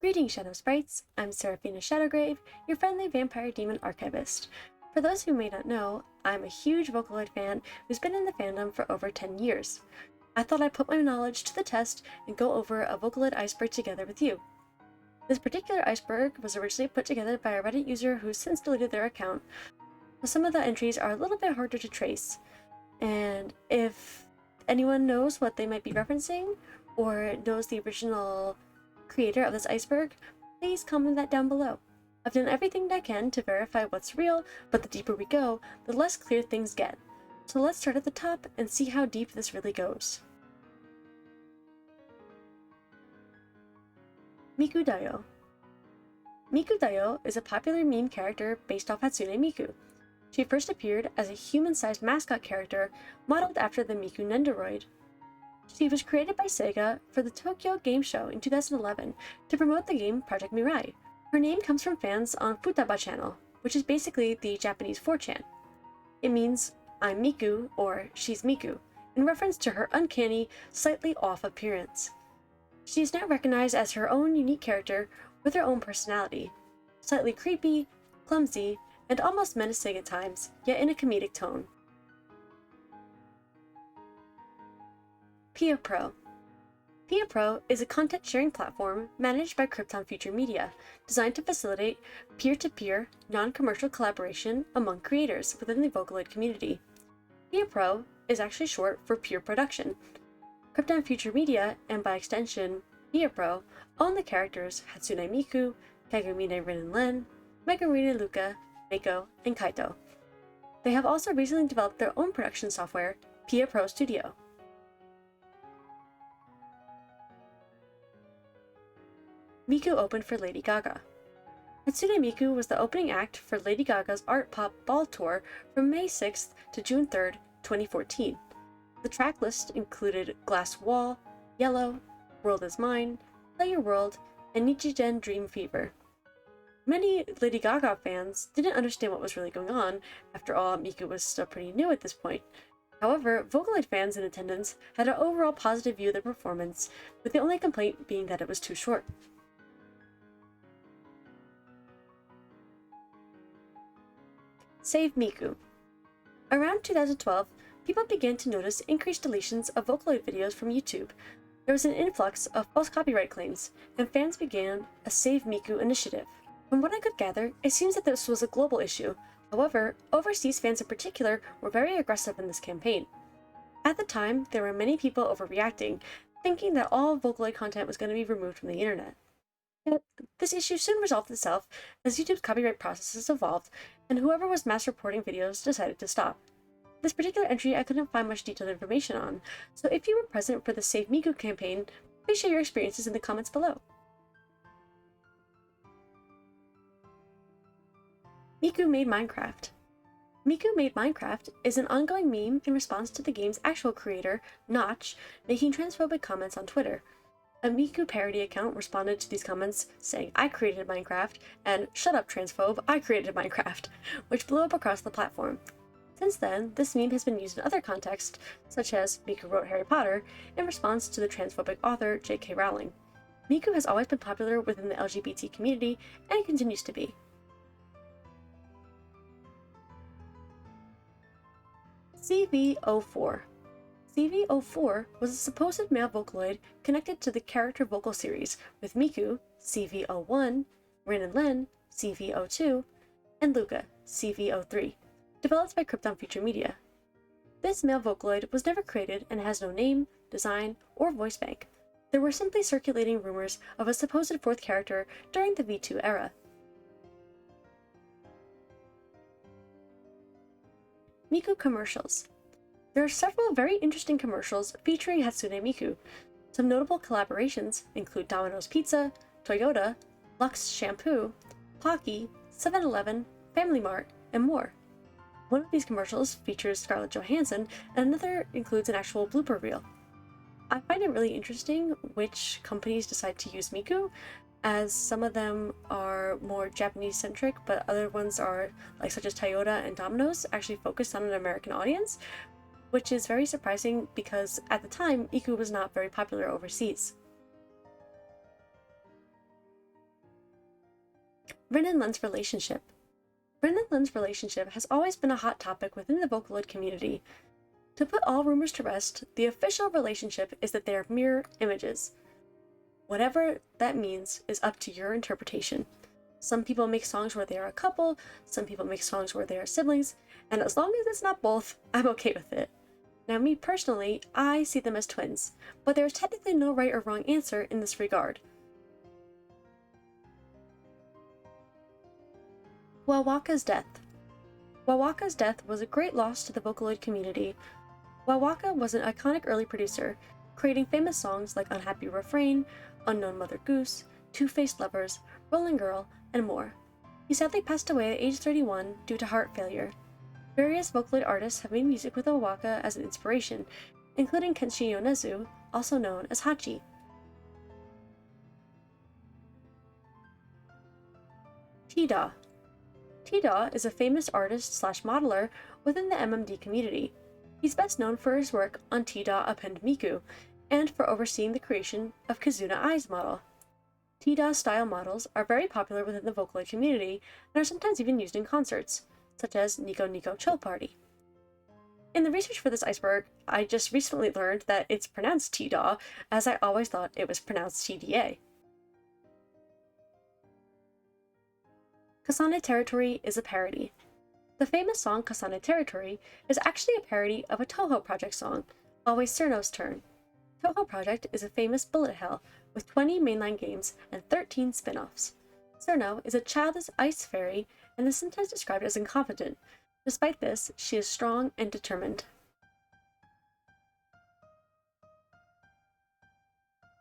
Greetings, Shadow Sprites! I'm Seraphina Shadowgrave, your friendly vampire demon archivist. For those who may not know, I'm a huge Vocaloid fan who's been in the fandom for over 10 years. I thought I'd put my knowledge to the test and go over a Vocaloid Iceberg together with you. This particular Iceberg was originally put together by a Reddit user who's since deleted their account, so some of the entries are a little bit harder to trace. And if anyone knows what they might be referencing, or knows the original creator of this iceberg, please comment that down below. I've done everything I can to verify what's real, but the deeper we go, the less clear things get. So let's start at the top and see how deep this really goes. Mikudayo. Mikudayo is a popular meme character based off Hatsune Miku. She first appeared as a human-sized mascot character modeled after the Miku Nendoroid. She was created by Sega for the Tokyo Game Show in 2011 to promote the game Project Mirai. Her name comes from fans on Futaba channel, which is basically the Japanese 4chan. It means, I'm Miku, or she's Miku, in reference to her uncanny, slightly off appearance. She is now recognized as her own unique character with her own personality, slightly creepy, clumsy, and almost menacing at times, yet in a comedic tone. Piapro. Piapro is a content-sharing platform managed by Krypton Future Media, designed to facilitate peer-to-peer, non-commercial collaboration among creators within the Vocaloid community. Piapro is actually short for Peer Production. Krypton Future Media, and by extension, Piapro, own the characters Hatsune Miku, Kagumine Rin and Len, Megurine Luka, Mako, and Kaito. They have also recently developed their own production software, Piapro Studio. Miku opened for Lady Gaga. Hatsune Miku was the opening act for Lady Gaga's Art Pop Ball Tour from May 6th to June 3rd, 2014. The track list included Glass Wall, Yellow, World Is Mine, Play Your World, and Nichigen Dream Fever. Many Lady Gaga fans didn't understand what was really going on. After all, Miku was still pretty new at this point. However, Vocaloid fans in attendance had an overall positive view of the performance, with the only complaint being that it was too short. Save Miku. Around 2012, people began to notice increased deletions of Vocaloid videos from YouTube. There was an influx of false copyright claims, and fans began a Save Miku initiative. From what I could gather, it seems that this was a global issue. However, overseas fans in particular were very aggressive in this campaign. At the time, there were many people overreacting, thinking that all Vocaloid content was going to be removed from the internet. Yet, this issue soon resolved itself as YouTube's copyright processes evolved, and whoever was mass reporting videos decided to stop. This particular entry I couldn't find much detailed information on, so if you were present for the Save Miku campaign, please share your experiences in the comments below. Miku Made Minecraft. Miku Made Minecraft is an ongoing meme in response to the game's actual creator, Notch, making transphobic comments on Twitter. A Miku parody account responded to these comments saying, "I created Minecraft," and "Shut up, transphobe, I created Minecraft," which blew up across the platform. Since then, this meme has been used in other contexts, such as Miku wrote Harry Potter, in response to the transphobic author J.K. Rowling. Miku has always been popular within the LGBT community, and continues to be. CV04. CV04 was a supposed male Vocaloid connected to the character vocal series, with Miku, CV01, Rin and Len, CV02, and Luka, CV03, developed by Krypton Future Media. This male Vocaloid was never created and has no name, design, or voice bank. There were simply circulating rumors of a supposed fourth character during the V2 era. Miku commercials. There are several very interesting commercials featuring Hatsune Miku. Some notable collaborations include Domino's Pizza, Toyota, Lux Shampoo, Pocky, 7-Eleven, Family Mart, and more. One of these commercials features Scarlett Johansson, and another includes an actual blooper reel. I find it really interesting which companies decide to use Miku, as some of them are more Japanese-centric, but other ones are, such as Toyota and Domino's, actually focused on an American audience, which is very surprising because at the time, Miku was not very popular overseas. Rin and Len's relationship. Rin and Len's relationship has always been a hot topic within the Vocaloid community. To put all rumors to rest, the official relationship is that they are mirror images. Whatever that means is up to your interpretation. Some people make songs where they are a couple, some people make songs where they are siblings, and as long as it's not both, I'm okay with it. Now, me personally, I see them as twins, but there is technically no right or wrong answer in this regard. Wowaka's death. Wowaka's death was a great loss to the Vocaloid community. Wowaka was an iconic early producer, creating famous songs like Unhappy Refrain, Unknown Mother Goose, Two-Faced Lovers, Rolling Girl, and more. He sadly passed away at age 31 due to heart failure. Various Vocaloid artists have made music with Wowaka as an inspiration, including Kenshi Yonezu, also known as Hachi. TDA. TDA is a famous artist/modeler within the MMD community. He's best known for his work on TDA Append Miku, and for overseeing the creation of Kizuna Ai's model. TDA style models are very popular within the Vocaloid community and are sometimes even used in concerts, such as Nico Nico Chill Party. In the research for this iceberg, I just recently learned that it's pronounced TDA, as I always thought it was pronounced TDA. Kasane Territory is a parody. The famous song Kasane Territory is actually a parody of a Toho Project song, Always Cerno's Turn. Toho Project is a famous bullet hell with 20 mainline games and 13 spin-offs. Cerno is a childless ice fairy and is sometimes described as incompetent. Despite this, she is strong and determined.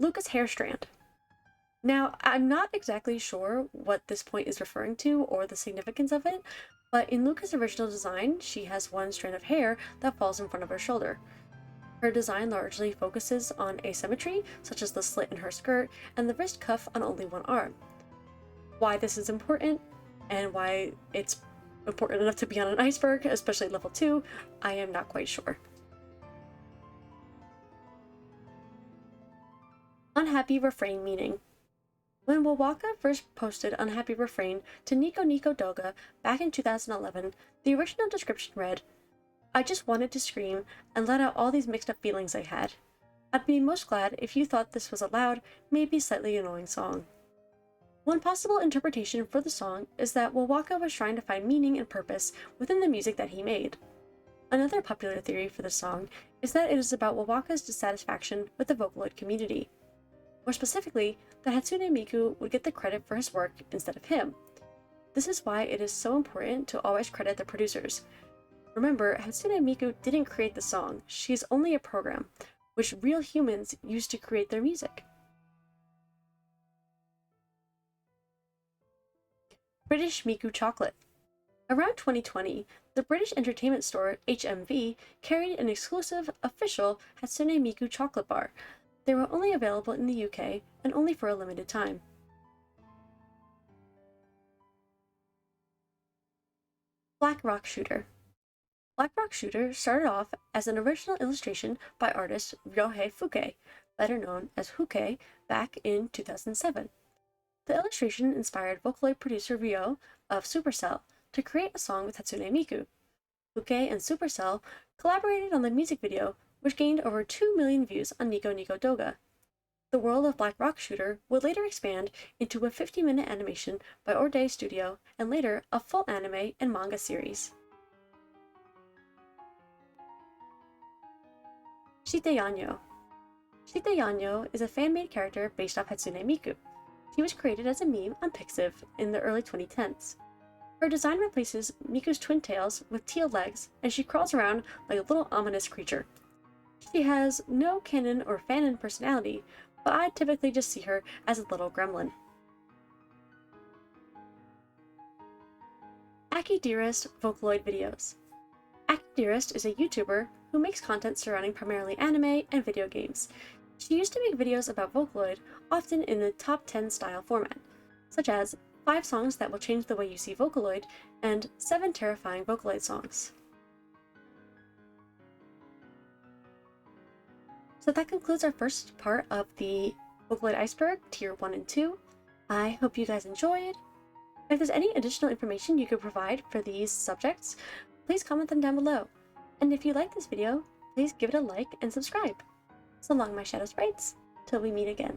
Luca's hair strand. Now, I'm not exactly sure what this point is referring to or the significance of it, but in Luca's original design, she has one strand of hair that falls in front of her shoulder. Her design largely focuses on asymmetry, such as the slit in her skirt and the wrist cuff on only one arm. Why this is important, and why it's important enough to be on an iceberg, especially level 2, I am not quite sure. Unhappy Refrain meaning. When Wowaka first posted Unhappy Refrain to Nico Nico Doga back in 2011, the original description read, "I just wanted to scream and let out all these mixed up feelings I had. I'd be most glad if you thought this was a loud, maybe slightly annoying song." One possible interpretation for the song is that Wowaka was trying to find meaning and purpose within the music that he made. Another popular theory for the song is that it is about Wowaka's dissatisfaction with the Vocaloid community. More specifically, that Hatsune Miku would get the credit for his work instead of him. This is why it is so important to always credit the producers. Remember, Hatsune Miku didn't create the song, she's only a program, which real humans use to create their music. British Miku chocolate. Around 2020, the British entertainment store HMV carried an exclusive, official Hatsune Miku chocolate bar. They were only available in the UK and only for a limited time. Black Rock Shooter. Black Rock Shooter started off as an original illustration by artist Ryohei Fuke, better known as Huke, back in 2007. The illustration inspired Vocaloid producer Ryo of Supercell to create a song with Hatsune Miku. Fuke and Supercell collaborated on the music video, which gained over 2 million views on Nico Nico Doga. The world of Black Rock Shooter would later expand into a 50-minute animation by Orde Studio and later a full anime and manga series. Shiteyanyo. Shiteyanyo is a fan-made character based off Hatsune Miku. She was created as a meme on Pixiv in the early 2010s. Her design replaces Miku's twin tails with teal legs, and she crawls around like a little ominous creature. She has no canon or fanon personality, but I typically just see her as a little gremlin. Aki Dearest Vocaloid videos. Aki Dearest is a YouTuber who makes content surrounding primarily anime and video games. She used to make videos about Vocaloid, often in the top 10 style format, such as 5 songs that will change the way you see Vocaloid and 7 terrifying Vocaloid songs. So that concludes our first part of the Vocaloid Iceberg, Tier 1 and 2. I hope you guys enjoyed. If there's any additional information you could provide for these subjects, please comment them down below. And if you like this video, please give it a like and subscribe. So long, my shadow sprites, till we meet again.